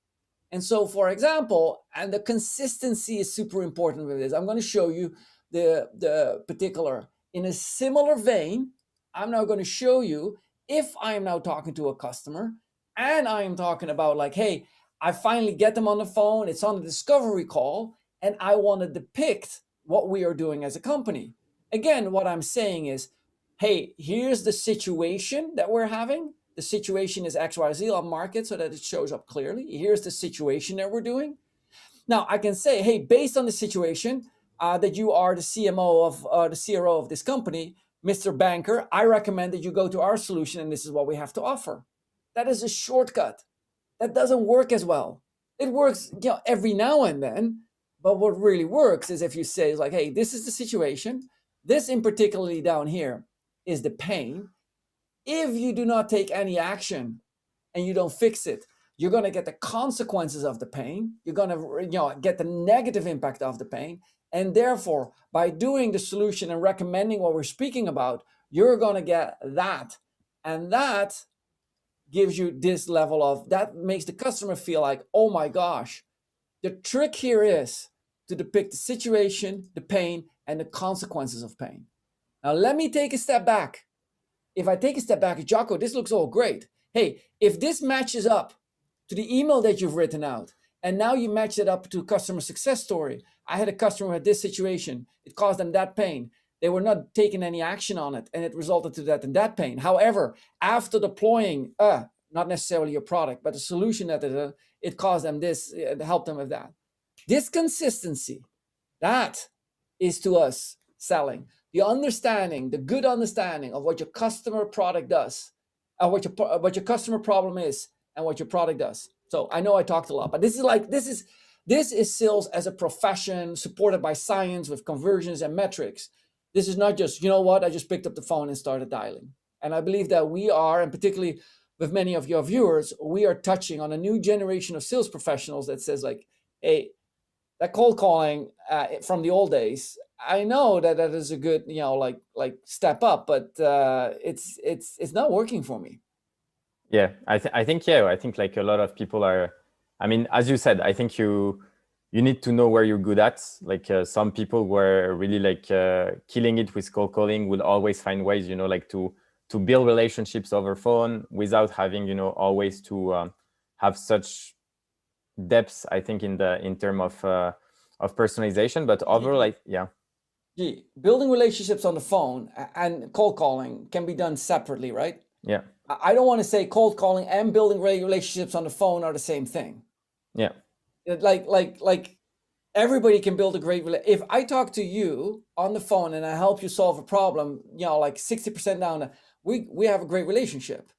[SPEAKER 1] And so, for example, and the consistency is super important with this. I'm going to show you the particular. In a similar vein, I'm now going to show you if I am now talking to a customer and I am talking about like, hey, I finally get them on the phone, it's on a discovery call, and I want to depict what we are doing as a company. Again, what I'm saying is, hey, here's the situation that we're having. The situation is XYZ. I'll mark it so that it shows up clearly. Here's the situation that we're doing. Now I can say, hey, based on the situation that you are the CMO of the CRO of this company, Mr. Banker, I recommend that you go to our solution and this is what we have to offer. That is a shortcut. That doesn't work as well. It works, every now and then, but what really works is if you say like, hey, this is the situation. This in particularly down here is the pain. If you do not take any action and you don't fix it, you're going to get the consequences of the pain. You're going to get the negative impact of the pain. And therefore, by doing the solution and recommending what we're speaking about, you're going to get that. And that gives you this level of, that makes the customer feel like, oh my gosh. The trick here is to depict the situation, the pain, and the consequences of pain. Now, let me take a step back. If I take a step back, Jacco, this looks all great. Hey, if this matches up to the email that you've written out, and now you match it up to a customer success story. I had a customer who had this situation. It caused them that pain. They were not taking any action on it, and it resulted to that and that pain. However, after deploying, not necessarily your product, but a solution that it caused them this, it helped them with that. This consistency, that is to us selling. The understanding, the good understanding of what your customer product does, what your customer problem is, and what your product does. So I know I talked a lot, but this is sales as a profession supported by science with conversions and metrics. This is not just, you know what, I just picked up the phone and started dialing. And I believe that we are, and particularly with many of your viewers, we are touching on a new generation of sales professionals that says like, hey, that cold calling from the old days, I know that is a good, like step up, but it's not working for me.
[SPEAKER 2] Yeah, I think like a lot of people are, I mean, as you said, I think you you need to know where you're good at. Like some people were really like killing it with cold calling will always find ways, you know, like to build relationships over phone without having, you know, always to have such depth, I think, in term of personalization. But overall, like, yeah.
[SPEAKER 1] Building relationships on the phone and cold calling can be done separately, right?
[SPEAKER 2] Yeah.
[SPEAKER 1] I don't want to say cold calling and building relationships on the phone are the same thing.
[SPEAKER 2] Yeah.
[SPEAKER 1] Like everybody can build a great if I talk to you on the phone and I help you solve a problem, you know, like 60% down, we have a great relationship.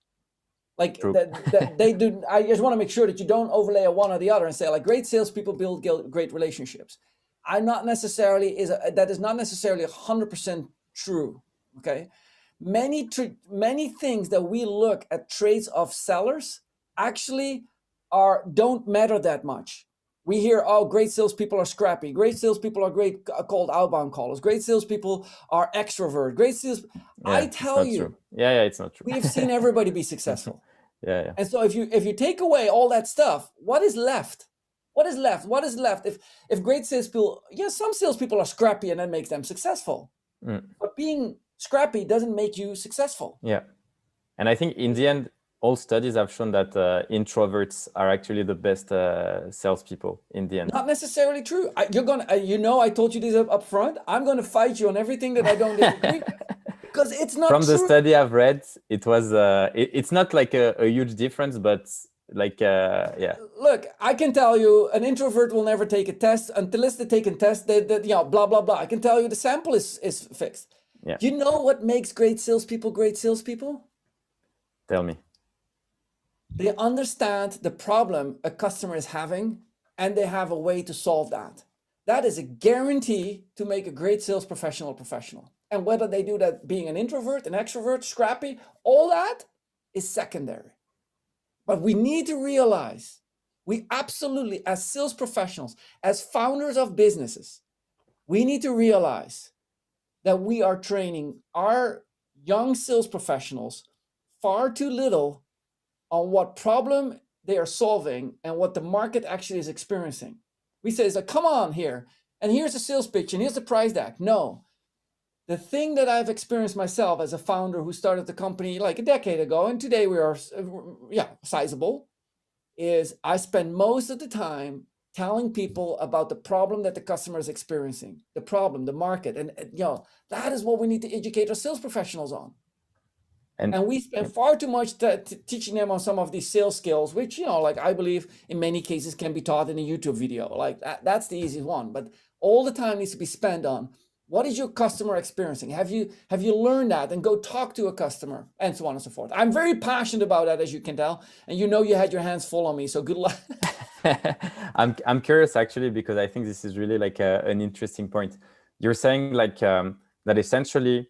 [SPEAKER 1] Like that they do. I just want to make sure that you don't overlay a one or the other and say like great salespeople build great relationships. That is not necessarily 100% true. Okay, many things that we look at traits of sellers actually don't matter that much. We hear, oh, great salespeople are scrappy. Great salespeople are great cold outbound callers. Great salespeople are extrovert. Great sales.
[SPEAKER 2] Yeah,
[SPEAKER 1] I tell you,
[SPEAKER 2] true. Yeah, it's not true.
[SPEAKER 1] We've seen everybody be successful.
[SPEAKER 2] Yeah.
[SPEAKER 1] And so if you take away all that stuff, what is left? What is left? What is left? If great salespeople, some salespeople are scrappy and that makes them successful. But being scrappy doesn't make you successful.
[SPEAKER 2] Yeah. And I think in the end, all studies have shown that introverts are actually the best salespeople in the end.
[SPEAKER 1] Not necessarily true. I told you this up front. I'm gonna fight you on everything that I don't disagree. Because it's not
[SPEAKER 2] from
[SPEAKER 1] true.
[SPEAKER 2] The study I've read, it was it's not like a huge difference, but like yeah.
[SPEAKER 1] Look, I can tell you an introvert will never take a test until they take a test. Blah blah blah. I can tell you the sample is fixed.
[SPEAKER 2] Yeah.
[SPEAKER 1] You know what makes great salespeople great salespeople?
[SPEAKER 2] Tell me.
[SPEAKER 1] They understand the problem a customer is having, and they have a way to solve that. That is a guarantee to make a great sales professional. And whether they do that being an introvert, an extrovert, scrappy, all that is secondary. But we need to realize, we absolutely, as sales professionals, as founders of businesses, we need to realize that we are training our young sales professionals far too little on what problem they are solving and what the market actually is experiencing. We say, it's like, come on here, and here's a sales pitch, and here's the price tag. No. The thing that I've experienced myself as a founder who started the company like a decade ago, and today we are, sizable, is I spend most of the time telling people about the problem that the customer is experiencing, the problem, the market, and that is what we need to educate our sales professionals on. And we spend far too much teaching them on some of these sales skills, which, like I believe in many cases can be taught in a YouTube video. Like that's the easiest one. But all the time needs to be spent on what is your customer experiencing? Have you learned that? And go talk to a customer and so on and so forth. I'm very passionate about that, as you can tell. And you had your hands full on me, so good luck.
[SPEAKER 2] I'm curious actually, because I think this is really like an interesting point. You're saying like that essentially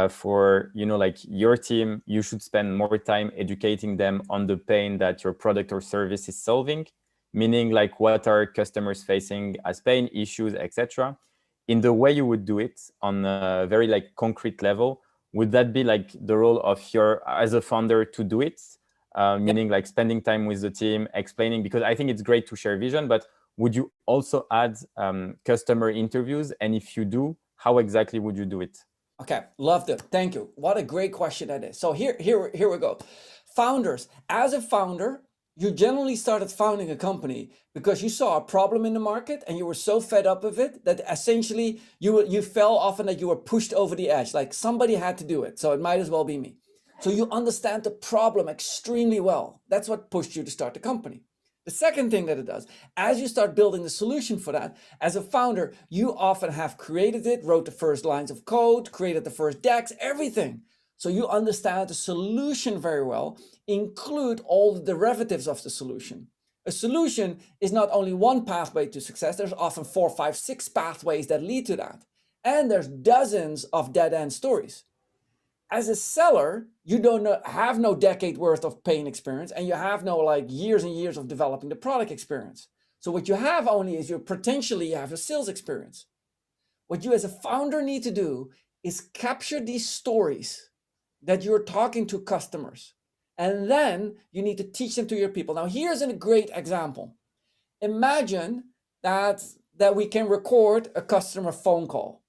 [SPEAKER 2] for like your team, you should spend more time educating them on the pain that your product or service is solving, meaning like what are customers facing as pain, issues, etc. In the way you would do it on a very like concrete level, would that be like the role of as a founder to do it? Meaning like spending time with the team, explaining, because I think it's great to share vision, but would you also add customer interviews? And if you do, how exactly would you do it?
[SPEAKER 1] Okay, loved it. Thank you. What a great question that is. So here we go. Founders, as a founder, you generally started founding a company because you saw a problem in the market and you were so fed up with it that essentially you fell often that you were pushed over the edge. Like somebody had to do it, so it might as well be me. So you understand the problem extremely well. That's what pushed you to start the company. The second thing that it does, as you start building the solution for that, as a founder, you often have created it, wrote the first lines of code, created the first decks, everything. So you understand the solution very well, include all the derivatives of the solution. A solution is not only one pathway to success, there's often 4, 5, 6 pathways that lead to that. And there's dozens of dead-end stories. As a seller, you have no decade worth of pain experience, and you have no like years and years of developing the product experience. So what you have only is you have a sales experience. What you as a founder need to do is capture these stories that you're talking to customers, and then you need to teach them to your people. Now, here's a great example. Imagine that we can record a customer phone call,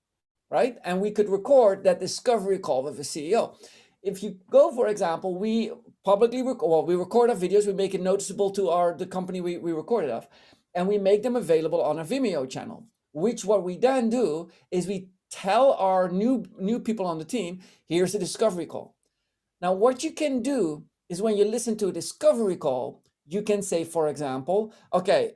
[SPEAKER 1] right? And we could record that discovery call with the CEO. If you go, for example, we publicly we record our videos, we make it noticeable to the company we recorded of, and we make them available on our Vimeo channel, which what we then do is we tell our new people on the team, here's the discovery call. Now, what you can do is when you listen to a discovery call, you can say, for example, okay,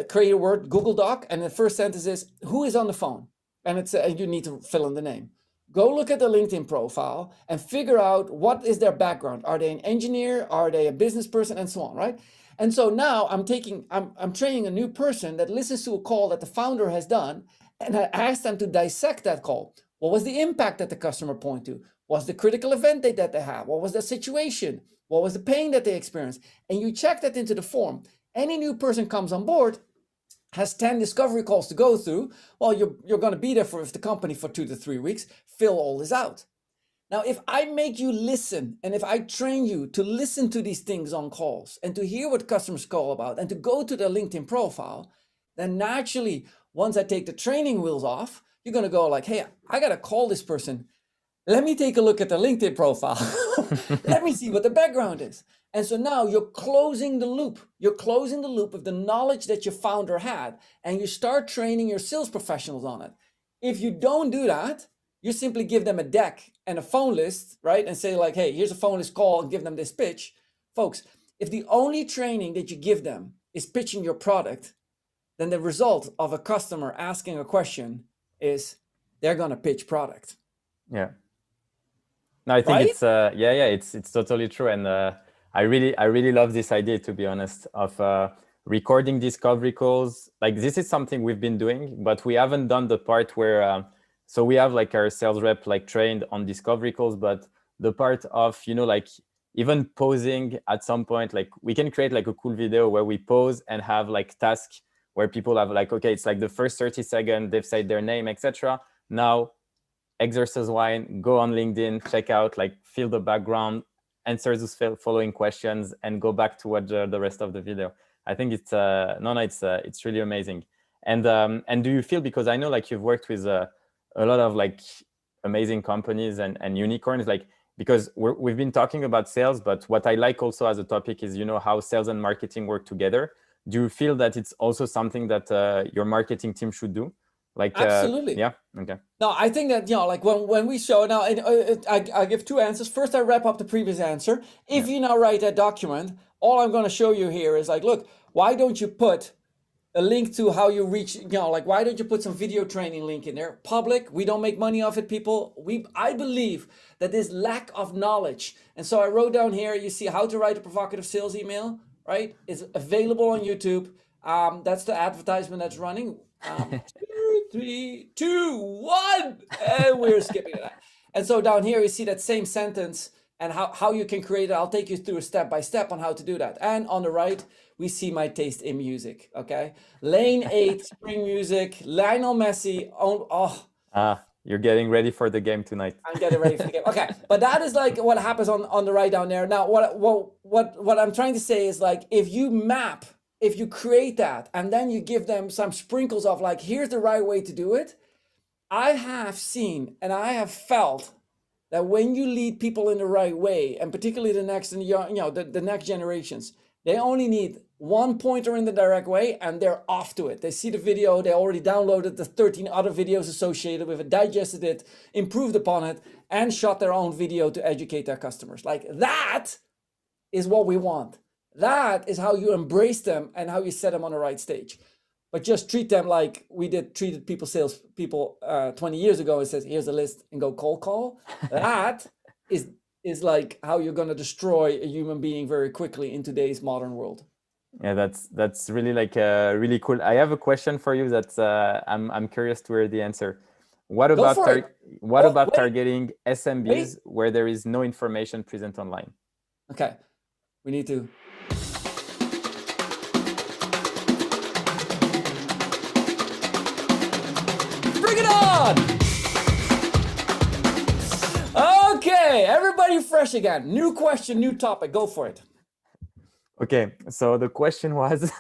[SPEAKER 1] create a word, Google Doc, and the first sentence is, who is on the phone? And it's you need to fill in the name. Go look at the LinkedIn profile and figure out what is their background. Are they an engineer? Are they a business person? And so on, right? And so now I'm training a new person that listens to a call that the founder has done, and I ask them to dissect that call. What was the impact that the customer pointed to? What's the critical event that they have? What was the situation? What was the pain that they experienced? And you check that into the form. Any new person comes on board, has 10 discovery calls to go through. Well, you're going to be there with the company for 2 to 3 weeks. Fill all this out. Now, if I make you listen, and if I train you to listen to these things on calls and to hear what customers call about and to go to their LinkedIn profile, then naturally, once I take the training wheels off, you're going to go like, hey, I got to call this person. Let me take a look at the LinkedIn profile. Let me see what the background is. And so now you're closing the loop. You're closing the loop of the knowledge that your founder had, and you start training your sales professionals on it. If you don't do that, you simply give them a deck and a phone list, right? And say like, hey, here's a phone list, call, and give them this pitch. Folks, if the only training that you give them is pitching your product, then the result of a customer asking a question is they're going to pitch product.
[SPEAKER 2] Yeah. No, I think
[SPEAKER 1] right?
[SPEAKER 2] It's totally true. And I really love this idea, to be honest, of recording discovery calls. Like, this is something we've been doing, but we haven't done the part where, so we have like our sales rep like trained on discovery calls, but the part of, like even pausing at some point, like we can create like a cool video where we pause and have like tasks where people have like, okay, it's like the first 30 seconds, they've said their name, etc. Now, exercise one, go on LinkedIn, check out, like fill the background, answer those following questions, and go back to watch the rest of the video. I think it's it's really amazing. And do you feel, because I know like you've worked with a lot of like amazing companies and unicorns, like, because we've been talking about sales, but what I like also as a topic is, how sales and marketing work together. Do you feel that it's also something that your marketing team should do? Like,
[SPEAKER 1] absolutely.
[SPEAKER 2] Yeah. Okay.
[SPEAKER 1] No, I think that, like when we show now, I give two answers. First, I wrap up the previous answer. If you now write that document, all I'm going to show you here is like, look, why don't you put a link to how you reach, like, why don't you put some video training link in there? Public, we don't make money off it, people. I believe that this lack of knowledge. And so I wrote down here, you see how to write a provocative sales email, right? It's available on YouTube. That's the advertisement that's running. 3, 2, 1, and we're skipping that. And so down here, you see that same sentence and how you can create it. I'll take you through a step by step on how to do that. And on the right, we see my taste in music. Okay, Lane 8, Spring Music, Lionel Messi.
[SPEAKER 2] You're getting ready for the game tonight.
[SPEAKER 1] I'm getting ready for the game. Okay, but that is like what happens on the right down there. Now, what I'm trying to say is like, if you create that and then you give them some sprinkles of like, here's the right way to do it. I have seen and I have felt that when you lead people in the right way, and particularly the next generations, they only need one pointer in the direct way and they're off to it. They see the video, they already downloaded the 13 other videos associated with it, digested it, improved upon it, and shot their own video to educate their customers. Like, that is what we want. That is how you embrace them and how you set them on the right stage. But just treat them like we treated salespeople 20 years ago and says, here's a list and go cold call. That is like how you're going to destroy a human being very quickly in today's modern world.
[SPEAKER 2] Yeah, that's really like really cool. I have a question for you that I'm curious to hear the answer. What about targeting SMBs where there is no information present online?
[SPEAKER 1] Okay, we need to. Bring it on! Okay, everybody fresh again. New question, new topic. Go for it.
[SPEAKER 2] Okay, so the question was,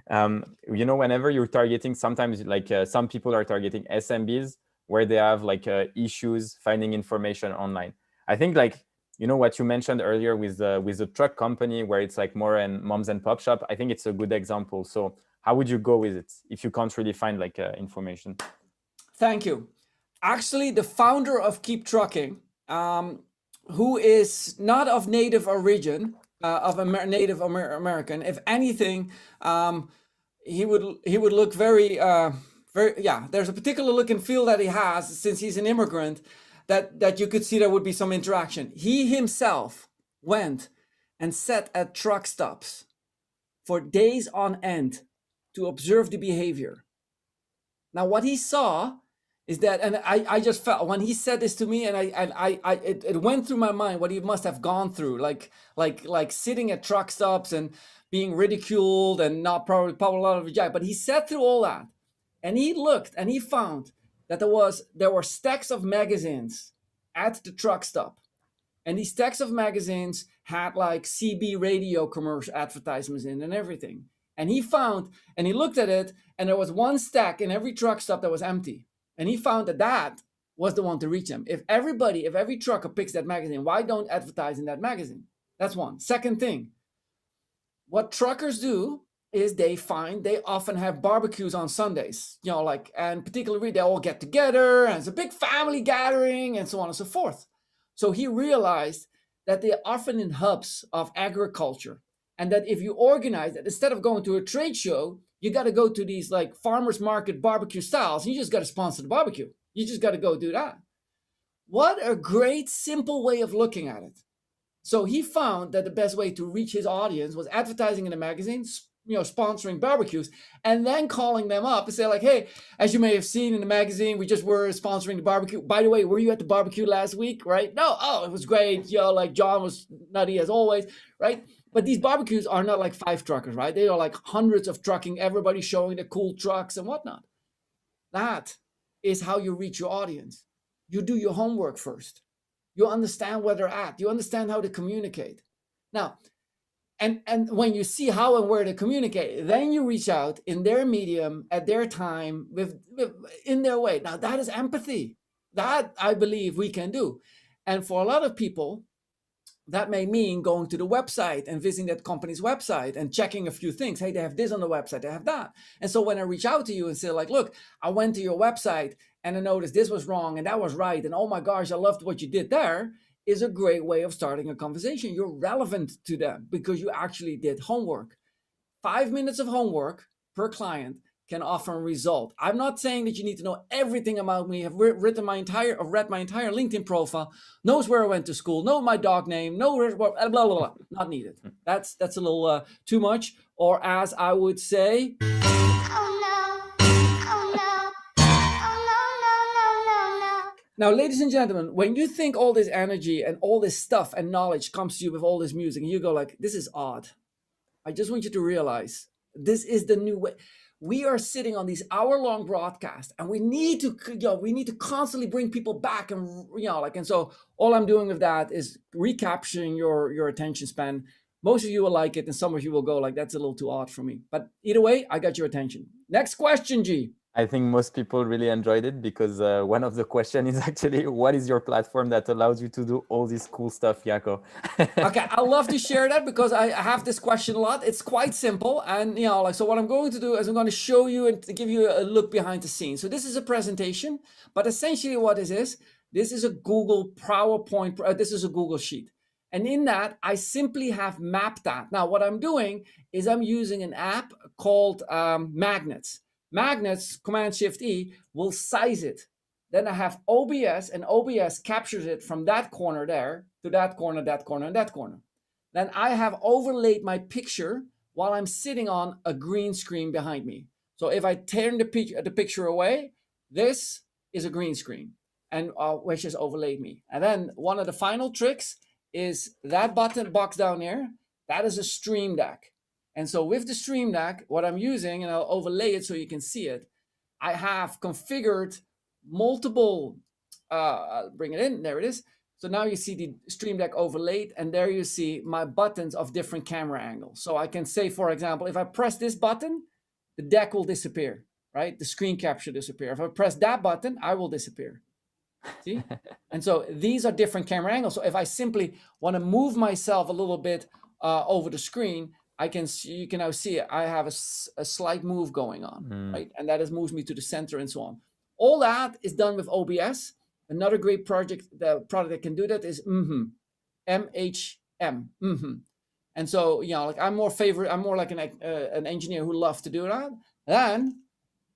[SPEAKER 2] Whenever you're targeting, sometimes like some people are targeting SMBs where they have like issues finding information online. I think like what you mentioned earlier with the truck company where it's like more in moms and pop shop. I think it's a good example. So how would you go with it if you can't really find like information?
[SPEAKER 1] Thank you. Actually, the founder of Keep Trucking, who is not of native origin, Native American, if anything, he would look very there's a particular look and feel that he has since he's an immigrant that you could see there would be some interaction. He himself went and sat at truck stops for days on end to observe the behavior. Now what he saw is that, and I just felt when he said this to me, and it went through my mind what he must have gone through, like sitting at truck stops and being ridiculed and not probably a lot of reject. But he sat through all that, and he looked and he found that there were stacks of magazines at the truck stop, and these stacks of magazines had like CB radio commercial advertisements in and everything. And he found, and he looked at it, and there was one stack in every truck stop that was empty. And he found that was the one to reach them. If every trucker picks that magazine, why don't advertise in that magazine? That's one. Second thing, what truckers do is they often have barbecues on Sundays, and particularly they all get together and it's a big family gathering and so on and so forth. So he realized that they're often in hubs of agriculture, and that if you organize it, instead of going to a trade show, you got to go to these like farmers market barbecue styles. You just got to sponsor the barbecue. You just got to go do that. What a great, simple way of looking at it. So he found that the best way to reach his audience was advertising in a magazine, sponsoring barbecues, and then calling them up and say like, hey, as you may have seen in the magazine, we just were sponsoring the barbecue. By the way, were you at the barbecue last week, right? No, oh, it was great. Like John was nutty as always, right? But these barbecues are not like 5 truckers, right? They are like hundreds of trucking, everybody showing the cool trucks and whatnot. That is how you reach your audience. You do your homework first. You understand where they're at. You understand how to communicate. Now, and when you see how and where to communicate, then you reach out in their medium, at their time, in their way. Now, that is empathy. That, I believe, we can do. And for a lot of people, that may mean going to the website and visiting that company's website and checking a few things. Hey, they have this on the website, they have that. And so when I reach out to you and say like, look, I went to your website and I noticed this was wrong and that was right. And oh my gosh, I loved what you did there, is a great way of starting a conversation. You're relevant to them because you actually did homework. 5 minutes of homework per client can offer a result. I'm not saying that you need to know everything about me, have read my entire LinkedIn profile, knows where I went to school, know my dog name, know blah, blah, blah, blah. Not needed. That's a little too much. Or as I would say, Now, ladies and gentlemen, when you think all this energy and all this stuff and knowledge comes to you with all this music, and you go like, this is odd. I just want you to realize this is the new way. We are sitting on these hour-long broadcasts, and we need to constantly bring people back, and and so all I'm doing with that is recapturing your attention span. Most of you will like it, and some of you will go like, that's a little too odd for me. But either way, I got your attention. Next question, G.
[SPEAKER 2] I think most people really enjoyed it because one of the questions is actually, what is your platform that allows you to do all this cool stuff, Jacco?
[SPEAKER 1] Okay, I'd love to share that because I have this question a lot. It's quite simple. And, so what I'm going to do is I'm going to show you and to give you a look behind the scenes. So this is a presentation, but essentially what this is a Google PowerPoint. This is a Google Sheet. And in that, I simply have mapped that. Now, what I'm doing is I'm using an app called Magnets. Magnets, Command-Shift-E, will size it. Then I have OBS, and OBS captures it from that corner there to that corner, that corner, and that corner. Then I have overlaid my picture while I'm sitting on a green screen behind me. So if I turn the picture away, this is a green screen, and which has overlaid me. And then one of the final tricks is that button box down here. That is a Stream Deck. And so with the Stream Deck, what I'm using, and I'll overlay it so you can see it, I have configured multiple, I'll bring it in, there it is. So now you see the Stream Deck overlaid, and there you see my buttons of different camera angles. So I can say, for example, if I press this button, the deck will disappear, right? The screen capture disappear. If I press that button, I will disappear. See? And so these are different camera angles. So if I simply want to move myself a little bit over the screen, you can now see I have a slight move going on, right? And that moves me to the center and so on. All that is done with OBS. Another great product that can do that is MHM. And so, you know, like I'm more like an engineer who loves to do that. Then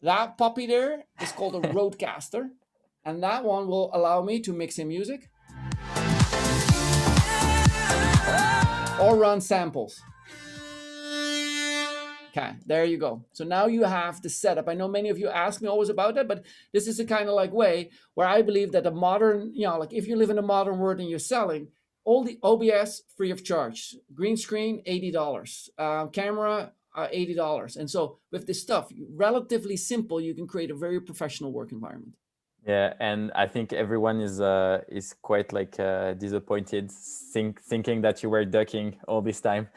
[SPEAKER 1] that puppy there is called a Roadcaster. And that one will allow me to mix in music or run samples. Okay, there you go. So now you have the setup. I know many of you ask me always about that, but this is a kind of like way where I believe that a modern, you know, like if you live in a modern world and you're selling, all the OBS free of charge, green screen, $80, camera, $80. And so with this stuff, relatively simple, you can create a very professional work environment.
[SPEAKER 2] Yeah, and I think everyone is quite like disappointed, thinking that you were ducking all this time.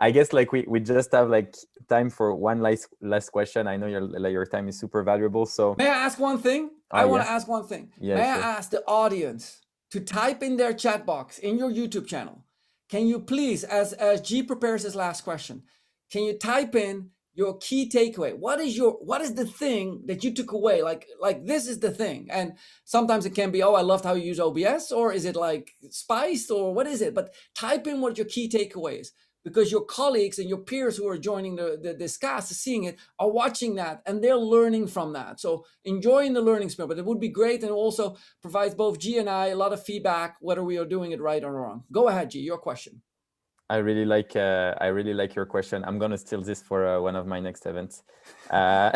[SPEAKER 2] I guess like we just have like time for one last question. I know your time is super valuable. So
[SPEAKER 1] may I ask one thing? I want to ask one thing.
[SPEAKER 2] Yeah,
[SPEAKER 1] may
[SPEAKER 2] sure.
[SPEAKER 1] I ask the audience to type in their chat box in your YouTube channel? Can you please, as G prepares his last question, can you type in your key takeaway? What is the thing that you took away? Like this is the thing. And sometimes it can be, oh, I loved how you use OBS, or is it like spiced, or what is it? But type in what your key takeaway is, because your colleagues and your peers who are joining this cast, seeing it, are watching that and they're learning from that. So enjoying the learning spirit, but it would be great, and also provides both G and I a lot of feedback, whether we are doing it right or wrong. Go ahead, G, your question.
[SPEAKER 2] I really like your question. I'm gonna steal this for one of my next events. So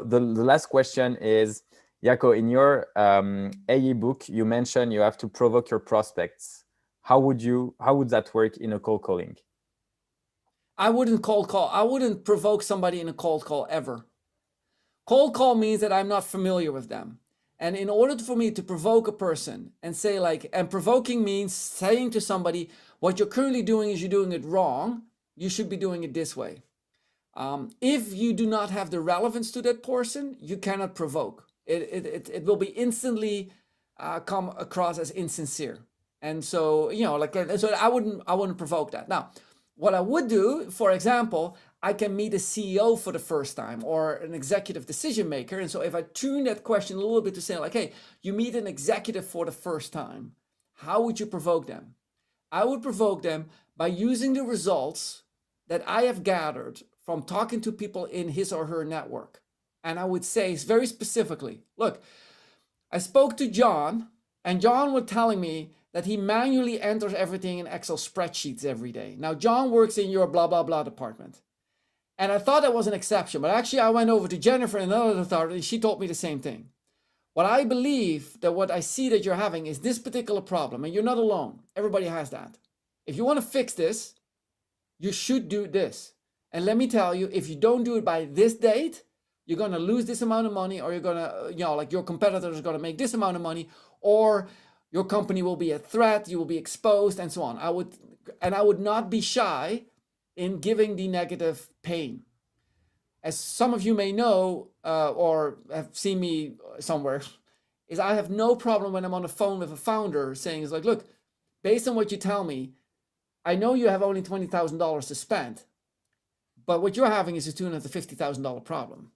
[SPEAKER 2] the last question is, Jacco, in your AE book, you mentioned you have to provoke your prospects. How would that work in a cold calling?
[SPEAKER 1] I wouldn't cold call. I wouldn't provoke somebody in a cold call ever. Cold call means that I'm not familiar with them. And in order for me to provoke a person and say like, and provoking means saying to somebody, what you're currently doing is you're doing it wrong. You should be doing it this way. If you do not have the relevance to that person, you cannot provoke. It will be instantly come across as insincere. And so, you know, like, so I wouldn't provoke that. Now, what I would do, for example, I can meet a CEO for the first time or an executive decision maker. And so if I tune that question a little bit to say like, hey, you meet an executive for the first time, how would you provoke them? I would provoke them by using the results that I have gathered from talking to people in his or her network. And I would say very specifically, look, I spoke to John, and John was telling me that he manually enters everything in Excel spreadsheets every day. Now, John works in your blah, blah, blah department. And I thought that was an exception, but actually I went over to Jennifer in another department, and she told me the same thing. What I believe that what I see that you're having is this particular problem, and you're not alone. Everybody has that. If you want to fix this, you should do this. And let me tell you, if you don't do it by this date, you're going to lose this amount of money, or you're going to, you know, like your competitor is going to make this amount of money, or your company will be a threat, you will be exposed, and so on. I would not be shy in giving the negative pain. As some of you may know, or have seen me somewhere, is I have no problem when I'm on the phone with a founder saying, it's like, look, based on what you tell me, I know you have only $20,000 to spend, but what you're having is a $250,000 problem.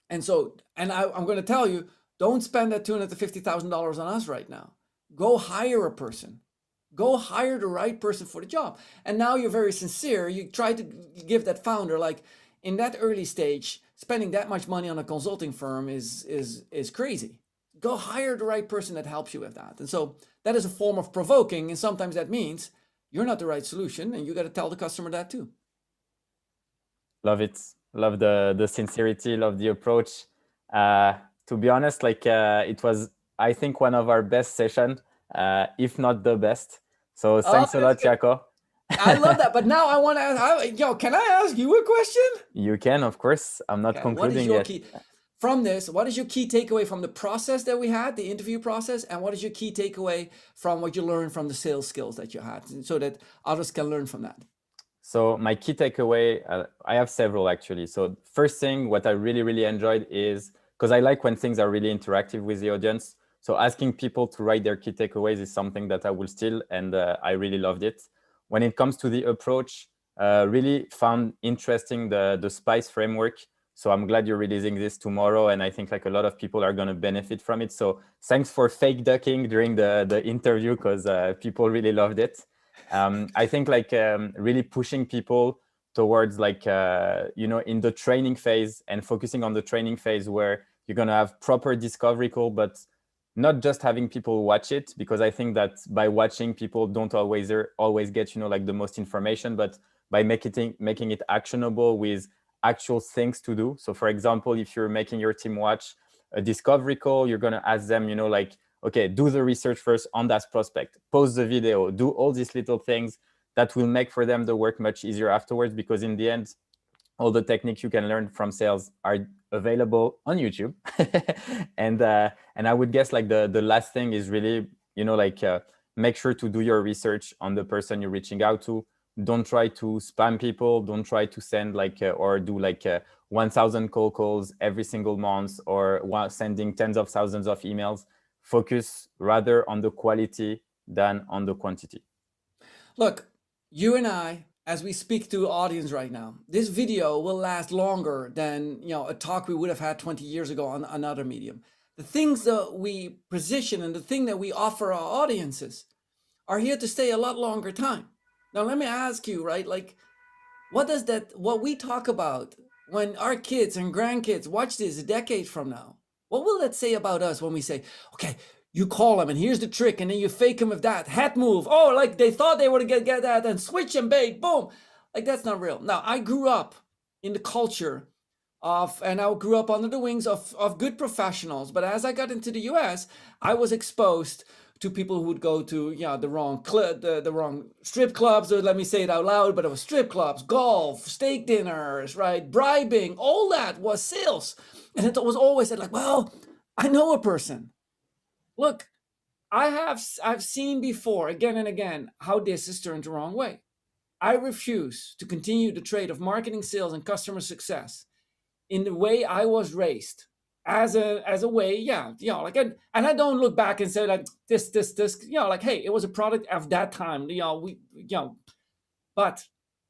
[SPEAKER 1] And so, and I'm going to tell you, don't spend that $250,000 on us right now. Go hire a person. Go hire the right person for the job. And now you're very sincere. You try to give that founder, like in that early stage, spending that much money on a consulting firm is crazy. Go hire the right person that helps you with that. And so that is a form of provoking. And sometimes that means you're not the right solution, and you got to tell the customer that too.
[SPEAKER 2] Love it. Love the sincerity, love the approach. To be honest, like it was, I think, one of our best sessions, if not the best. So thanks a lot, Jacco.
[SPEAKER 1] I love that. But now I want to ask, can I ask you a question?
[SPEAKER 2] You can, of course. I'm not
[SPEAKER 1] Okay,
[SPEAKER 2] concluding
[SPEAKER 1] what is your
[SPEAKER 2] yet.
[SPEAKER 1] key from this? What is your key takeaway from the process that we had, the interview process, and what is your key takeaway from what you learned from the sales skills that you had, so that others can learn from that?
[SPEAKER 2] So my key takeaway, I have several actually. So first thing, what I really enjoyed is, because I like when things are really interactive with the audience. So asking people to write their key takeaways is something that I will steal, and I really loved it. When it comes to the approach, really found interesting the SPICE framework. So I'm glad you're releasing this tomorrow, and I think like a lot of people are going to benefit from it. So thanks for fake ducking during the interview, because people really loved it. I think like really pushing people towards like, in the training phase, and focusing on the training phase where you're going to have proper discovery call, but not just having people watch it, because I think that by watching, people don't always get, like the most information, but by making it actionable with actual things to do. So for example, if you're making your team watch a discovery call, you're going to ask them, like, okay, do the research first on that prospect, post the video, do all these little things that will make for them the work much easier afterwards, because in the end, all the techniques you can learn from sales are available on YouTube. and I would guess like the last thing is really, make sure to do your research on the person you're reaching out to. Don't try to spam people. Don't try to send or do 1,000 cold calls every single month, or sending tens of thousands of emails. Focus rather on the quality than on the quantity.
[SPEAKER 1] Look, you and I, as we speak to audience right now, this video will last longer than a talk we would have had 20 years ago on another medium. The things that we position and the thing that we offer our audiences are here to stay a lot longer time. Now, let me ask you, right? Like, what we talk about when our kids and grandkids watch this a decade from now, what will that say about us when we say, okay, you call them and here's the trick, and then you fake them with that head move. Oh, like they thought they would get that, and switch and bait, boom. Like, that's not real. Now, I grew up in the culture and I grew up under the wings of good professionals. But as I got into the US, I was exposed to people who would go to the wrong strip clubs, or let me say it out loud, but it was strip clubs, golf, steak dinners, right? Bribing, all that was sales. And it was always said like, well, I know a person. Look, I've seen before again and again how this is turned the wrong way. I refuse to continue the trade of marketing, sales, and customer success in the way I was raised. As a way, and I don't look back and say like this, like, hey, it was a product of that time, but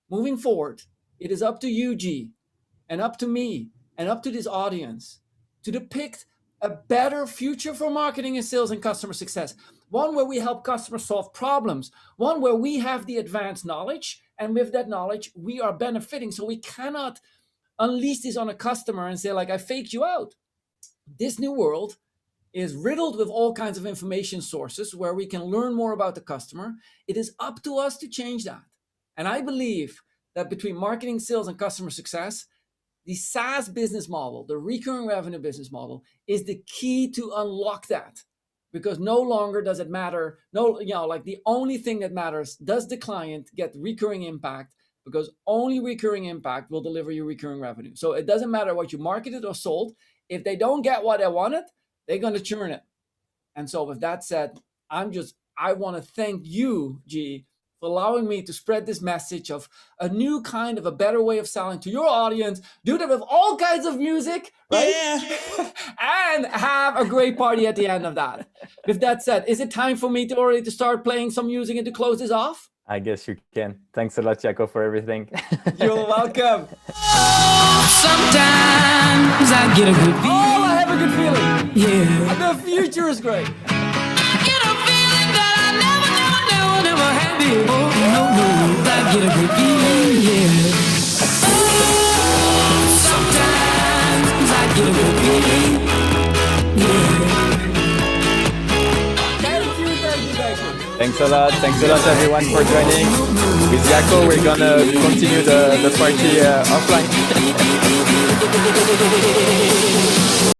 [SPEAKER 1] moving forward, it is up to you, G, and up to me, and up to this audience to depict a better future for marketing and sales and customer success. One where we help customers solve problems, one where we have the advanced knowledge, and with that knowledge, we are benefiting. So we cannot unleash this on a customer and say like, I faked you out. This new world is riddled with all kinds of information sources where we can learn more about the customer. It is up to us to change that. And I believe that between marketing, sales, and customer success, the SaaS business model, the recurring revenue business model, is the key to unlock that. Because no longer does it matter. The only thing that matters, does the client get recurring impact? Because only recurring impact will deliver you recurring revenue. So it doesn't matter what you marketed or sold. If they don't get what they wanted, they're going to churn it. And so with that said, I want to thank you, G, for allowing me to spread this message of a new kind of a better way of selling to your audience. Do that with all kinds of music, right? Yeah. And have a great party at the end of that. With that said, is it time for me to start playing some music and to close this off?
[SPEAKER 2] I guess you can. Thanks a lot, Jacco, for everything.
[SPEAKER 1] You're welcome.
[SPEAKER 3] Sometimes I get a good feeling.
[SPEAKER 1] Oh, I have a good feeling.
[SPEAKER 3] Yeah.
[SPEAKER 1] The future is great.
[SPEAKER 3] I get a feeling that I never had before. No, I get a good feeling, yeah. Oh, sometimes I get a good feeling, yeah.
[SPEAKER 2] Thanks a lot. Thanks a lot, everyone, for joining. With Jacco, we're gonna continue the party offline.